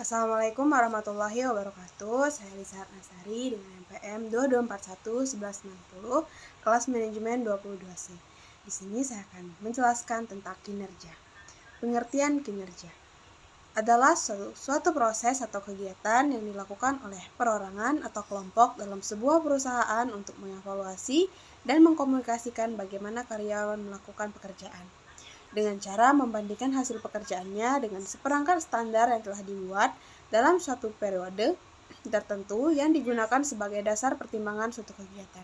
Assalamualaikum warahmatullahi wabarakatuh. Saya Lisa Nasari dengan NPM 2241 kelas manajemen 22C. Di sini saya akan menjelaskan tentang kinerja. Pengertian kinerja adalah suatu proses atau kegiatan yang dilakukan oleh perorangan atau kelompok dalam sebuah perusahaan untuk mengevaluasi dan mengkomunikasikan bagaimana karyawan melakukan pekerjaan, dengan cara membandingkan hasil pekerjaannya dengan seperangkat standar yang telah dibuat dalam suatu periode tertentu yang digunakan sebagai dasar pertimbangan suatu kegiatan.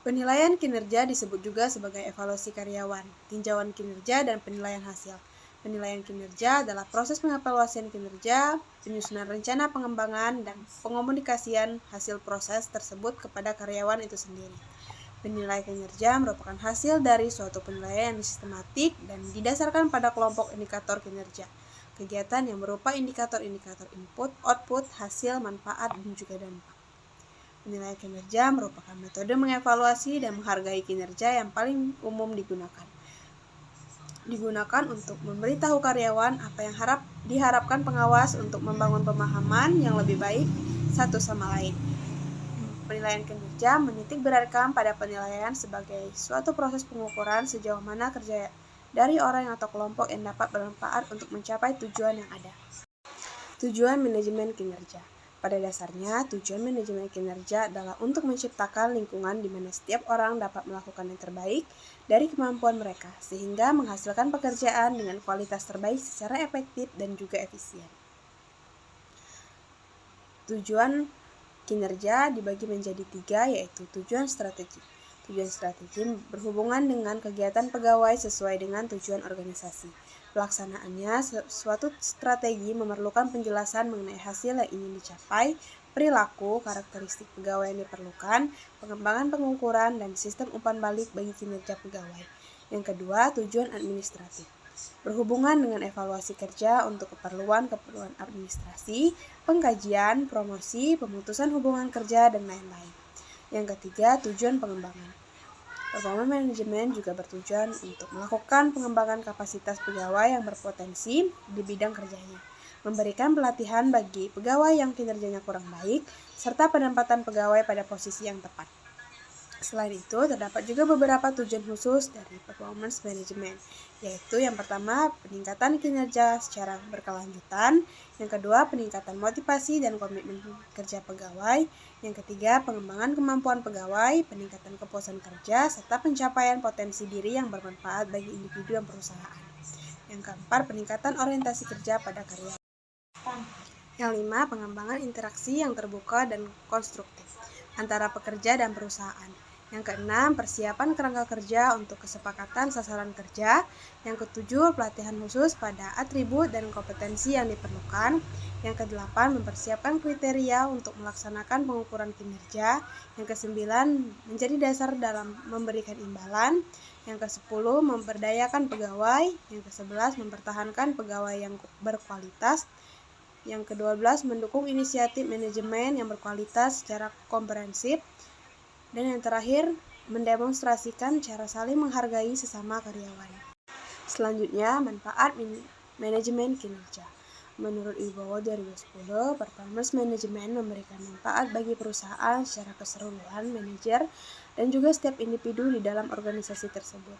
Penilaian kinerja disebut juga sebagai evaluasi karyawan, tinjauan kinerja, dan penilaian hasil. Penilaian kinerja adalah proses pengevaluasian kinerja, penyusunan rencana pengembangan, dan pengomunikasian hasil proses tersebut kepada karyawan itu sendiri. Penilaian kinerja merupakan hasil dari suatu penilaian yang sistematik dan didasarkan pada kelompok indikator kinerja, kegiatan yang berupa indikator-indikator input, output, hasil, manfaat, dan juga dampak. Penilaian kinerja merupakan metode mengevaluasi dan menghargai kinerja yang paling umum digunakan untuk memberitahu karyawan apa yang diharapkan pengawas untuk membangun pemahaman yang lebih baik satu sama lain. Penilaian kinerja menitik beratkan pada penilaian sebagai suatu proses pengukuran sejauh mana kerja dari orang atau kelompok yang dapat bermanfaat untuk mencapai tujuan yang ada. Tujuan manajemen kinerja. Pada dasarnya, tujuan manajemen kinerja adalah untuk menciptakan lingkungan di mana setiap orang dapat melakukan yang terbaik dari kemampuan mereka, sehingga menghasilkan pekerjaan dengan kualitas terbaik secara efektif dan juga efisien. Tujuan kinerja dibagi menjadi 3, yaitu tujuan strategi. Tujuan strategi berhubungan dengan kegiatan pegawai sesuai dengan tujuan organisasi. Pelaksanaannya, suatu strategi memerlukan penjelasan mengenai hasil yang ingin dicapai, perilaku, karakteristik pegawai yang diperlukan, pengembangan pengukuran, dan sistem umpan balik bagi kinerja pegawai. Yang kedua, tujuan administratif. Berhubungan dengan evaluasi kerja untuk keperluan administrasi, pengkajian, promosi, pemutusan hubungan kerja, dan lain-lain. Yang ketiga, tujuan pengembangan. Performa manajemen juga bertujuan untuk melakukan pengembangan kapasitas pegawai yang berpotensi di bidang kerjanya, memberikan pelatihan bagi pegawai yang kinerjanya kurang baik, serta penempatan pegawai pada posisi yang tepat. Selain itu, terdapat juga beberapa tujuan khusus dari performance management, yaitu yang pertama, peningkatan kinerja secara berkelanjutan, yang kedua, peningkatan motivasi dan komitmen kerja pegawai, yang ketiga, pengembangan kemampuan pegawai, peningkatan kepuasan kerja, serta pencapaian potensi diri yang bermanfaat bagi individu dan perusahaan. Yang keempat, peningkatan orientasi kerja pada karyawan. Yang lima, pengembangan interaksi yang terbuka dan konstruktif antara pekerja dan perusahaan. Yang keenam, persiapan kerangka kerja untuk kesepakatan sasaran kerja. Yang ketujuh, pelatihan khusus pada atribut dan kompetensi yang diperlukan. Yang kedelapan, mempersiapkan kriteria untuk melaksanakan pengukuran kinerja. Yang kesembilan, menjadi dasar dalam memberikan imbalan. Yang kesepuluh, memberdayakan pegawai. Yang kesebelas, mempertahankan pegawai yang berkualitas. Yang ke-12, mendukung inisiatif manajemen yang berkualitas secara komprehensif. Dan yang terakhir, mendemonstrasikan cara saling menghargai sesama karyawan. Selanjutnya, manfaat manajemen kinerja. Menurut Wibowo 2010, performance management memberikan manfaat bagi perusahaan secara keseluruhan, manajer, dan juga setiap individu di dalam organisasi tersebut.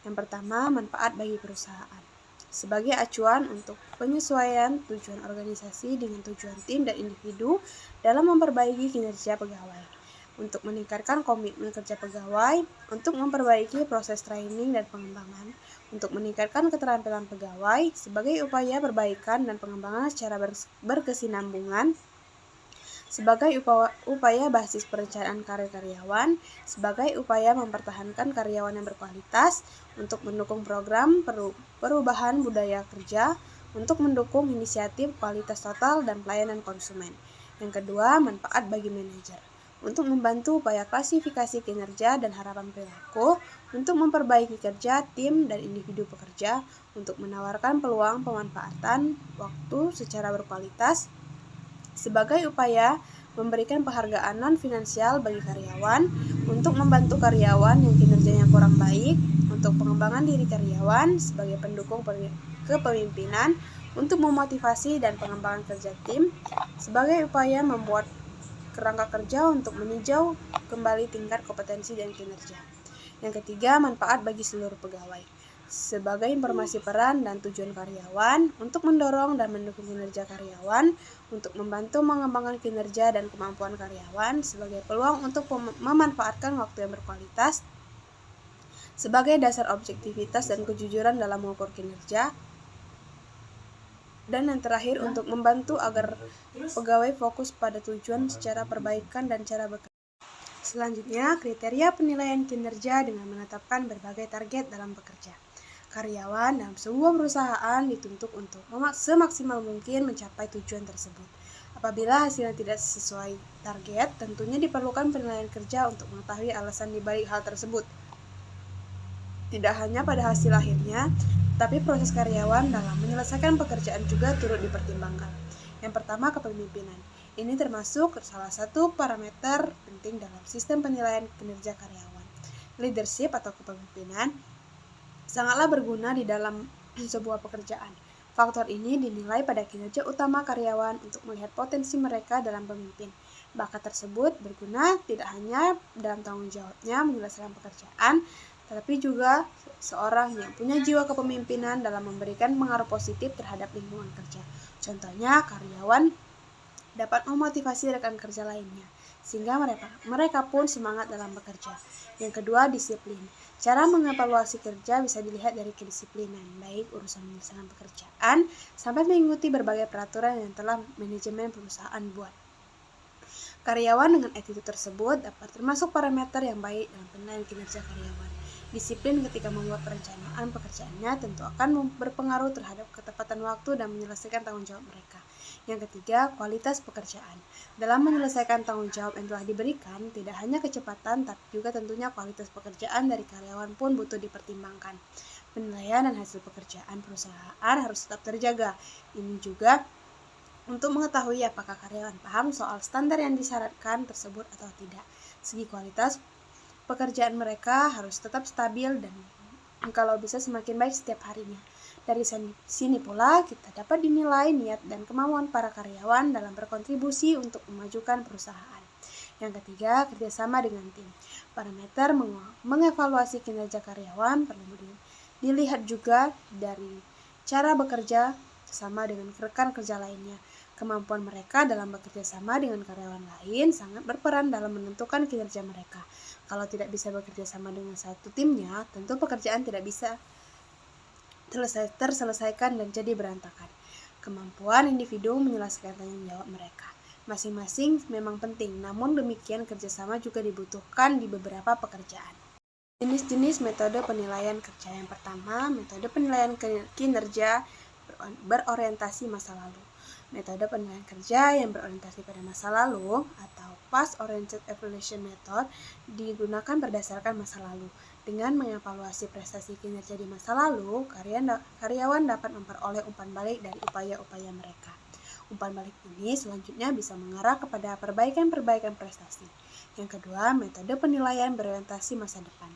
Yang pertama, manfaat bagi perusahaan. Sebagai acuan untuk penyesuaian tujuan organisasi dengan tujuan tim dan individu dalam memperbaiki kinerja pegawai, untuk meningkatkan komitmen kerja pegawai, untuk memperbaiki proses training dan pengembangan, untuk meningkatkan keterampilan pegawai sebagai upaya perbaikan dan pengembangan secara berkesinambungan, sebagai upaya basis perencanaan karir karyawan, sebagai upaya mempertahankan karyawan yang berkualitas, untuk mendukung program perubahan budaya kerja, untuk mendukung inisiatif kualitas total dan pelayanan konsumen. Yang kedua, manfaat bagi manajer. Untuk membantu upaya klasifikasi kinerja dan harapan perilaku, untuk memperbaiki kerja tim dan individu pekerja, untuk menawarkan peluang pemanfaatan waktu secara berkualitas, sebagai upaya memberikan penghargaan non-finansial bagi karyawan, untuk membantu karyawan yang kinerjanya kurang baik, untuk pengembangan diri karyawan sebagai pendukung kepemimpinan, untuk memotivasi dan pengembangan kerja tim sebagai upaya membuat kerangka kerja untuk meninjau kembali tingkat kompetensi dan kinerja. Yang ketiga, manfaat bagi seluruh pegawai. Sebagai informasi peran dan tujuan karyawan untuk mendorong dan mendukung kinerja karyawan, untuk membantu mengembangkan kinerja dan kemampuan karyawan sebagai peluang untuk memanfaatkan waktu yang berkualitas, sebagai dasar objektivitas dan kejujuran dalam mengukur kinerja, dan yang terakhir untuk membantu agar pegawai fokus pada tujuan secara perbaikan dan cara bekerja. Selanjutnya, kriteria penilaian kinerja dengan menetapkan berbagai target dalam bekerja. Karyawan dalam sebuah perusahaan dituntut untuk semaksimal mungkin mencapai tujuan tersebut. Apabila hasilnya tidak sesuai target, tentunya diperlukan penilaian kerja untuk mengetahui alasan dibalik hal tersebut. Tidak hanya pada hasil akhirnya, tapi proses karyawan dalam menyelesaikan pekerjaan juga turut dipertimbangkan. Yang pertama, kepemimpinan. Ini termasuk salah satu parameter penting dalam sistem penilaian kinerja karyawan. Leadership atau kepemimpinan sangatlah berguna di dalam sebuah pekerjaan. Faktor ini dinilai pada kinerja utama karyawan untuk melihat potensi mereka dalam pemimpin. Bakat tersebut berguna tidak hanya dalam tanggung jawabnya menyelesaikan pekerjaan, tetapi juga seorang yang punya jiwa kepemimpinan dalam memberikan pengaruh positif terhadap lingkungan kerja. Contohnya, karyawan dapat memotivasi rekan kerja lainnya, sehingga mereka pun semangat dalam bekerja. Yang kedua, disiplin. Cara mengevaluasi kerja bisa dilihat dari kedisiplinan, baik urusan menyelesaikan pekerjaan, sampai mengikuti berbagai peraturan yang telah manajemen perusahaan buat. Karyawan dengan attitude tersebut dapat termasuk parameter yang baik dalam penilaian kinerja karyawan. Disiplin ketika membuat perencanaan pekerjaannya tentu akan berpengaruh terhadap ketepatan waktu dan menyelesaikan tanggung jawab mereka. Yang ketiga, kualitas pekerjaan. Dalam menyelesaikan tanggung jawab yang telah diberikan, tidak hanya kecepatan, tapi juga tentunya kualitas pekerjaan dari karyawan pun butuh dipertimbangkan. Penilaian dan hasil pekerjaan perusahaan harus tetap terjaga. Ini juga untuk mengetahui apakah karyawan paham soal standar yang disyaratkan tersebut atau tidak. Segi kualitas pekerjaan mereka harus tetap stabil dan kalau bisa semakin baik setiap harinya. Dari sini pula kita dapat dinilai niat dan kemauan para karyawan dalam berkontribusi untuk memajukan perusahaan. Yang ketiga, kerjasama dengan tim. Parameter mengevaluasi kinerja karyawan perlu dilihat juga dari cara bekerja sama dengan rekan kerja lainnya. Kemampuan mereka dalam bekerja sama dengan karyawan lain sangat berperan dalam menentukan kinerja mereka. Kalau tidak bisa bekerja sama dengan satu timnya, tentu pekerjaan tidak bisa terselesaikan dan jadi berantakan. Kemampuan individu menyelesaikan tanggung jawab mereka masing-masing memang penting, namun demikian kerjasama juga dibutuhkan di beberapa pekerjaan. Jenis-jenis metode penilaian kerja. Yang pertama, metode penilaian kinerja berorientasi masa lalu. Metode penilaian kerja yang berorientasi pada masa lalu atau Past Oriented Evaluation Method digunakan berdasarkan masa lalu. Dengan mengevaluasi prestasi kinerja di masa lalu, karyawan dapat memperoleh umpan balik dari upaya-upaya mereka. Umpan balik ini selanjutnya bisa mengarah kepada perbaikan-perbaikan prestasi. Yang kedua, metode penilaian berorientasi masa depan.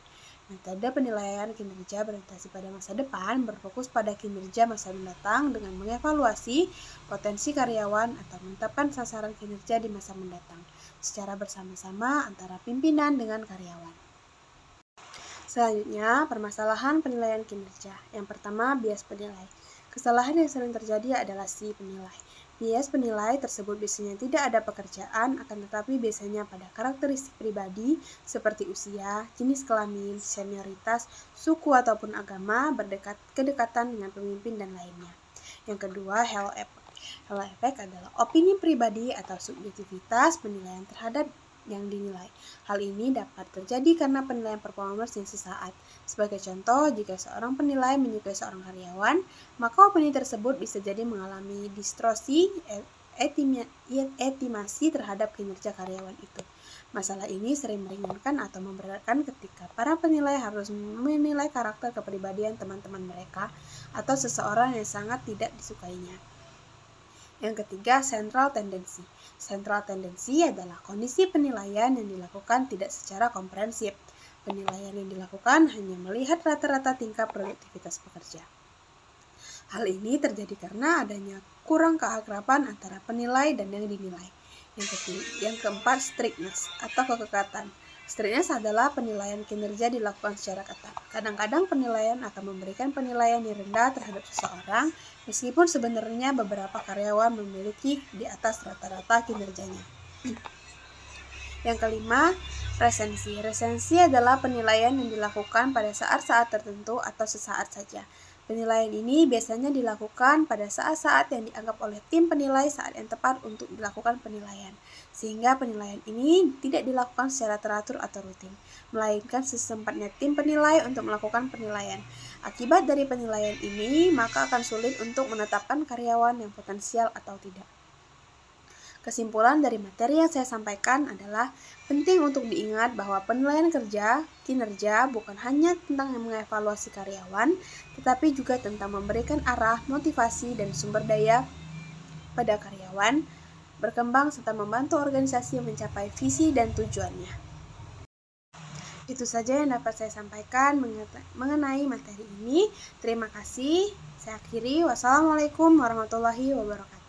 Metode penilaian kinerja berorientasi pada masa depan berfokus pada kinerja masa mendatang dengan mengevaluasi potensi karyawan atau menetapkan sasaran kinerja di masa mendatang secara bersama-sama antara pimpinan dengan karyawan. Selanjutnya, permasalahan penilaian kinerja. Yang pertama, bias penilai. Kesalahan yang sering terjadi adalah si penilai. Bias penilai tersebut biasanya tidak ada pekerjaan, akan tetapi biasanya pada karakteristik pribadi seperti usia, jenis kelamin, senioritas, suku ataupun agama, kedekatan dengan pemimpin dan lainnya. Yang kedua, halo effect. Halo effect adalah opini pribadi atau subjektivitas penilaian terhadap yang dinilai. Hal ini dapat terjadi karena penilaian performance yang sesaat. Sebagai contoh, jika seorang penilai menyukai seorang karyawan, maka opini tersebut bisa jadi mengalami distorsi estimasi terhadap kinerja karyawan itu. Masalah ini sering meringankan atau memberatkan ketika para penilai harus menilai karakter kepribadian teman-teman mereka atau seseorang yang sangat tidak disukainya. Yang ketiga, central tendency. Central tendency adalah kondisi penilaian yang dilakukan tidak secara komprehensif. Penilaian yang dilakukan hanya melihat rata-rata tingkat produktivitas pekerja. Hal ini terjadi karena adanya kurang keakraban antara penilai dan yang dinilai. Yang keempat, strictness atau kekekatan. Strictness adalah penilaian kinerja dilakukan secara ketat. Kadang-kadang penilaian akan memberikan penilaian yang rendah terhadap seseorang, meskipun sebenarnya beberapa karyawan memiliki di atas rata-rata kinerjanya. Yang kelima, resensi. Resensi adalah penilaian yang dilakukan pada saat-saat tertentu atau sesaat saja. Penilaian ini biasanya dilakukan pada saat-saat yang dianggap oleh tim penilai saat yang tepat untuk dilakukan penilaian, sehingga penilaian ini tidak dilakukan secara teratur atau rutin, melainkan sesempatnya tim penilai untuk melakukan penilaian. Akibat dari penilaian ini, maka akan sulit untuk menetapkan karyawan yang potensial atau tidak. Kesimpulan dari materi yang saya sampaikan adalah penting untuk diingat bahwa penilaian kinerja bukan hanya tentang mengevaluasi karyawan, tetapi juga tentang memberikan arah, motivasi, dan sumber daya pada karyawan berkembang serta membantu organisasi mencapai visi dan tujuannya. Itu saja yang dapat saya sampaikan mengenai materi ini. Terima kasih. Saya akhiri. Wassalamualaikum warahmatullahi wabarakatuh.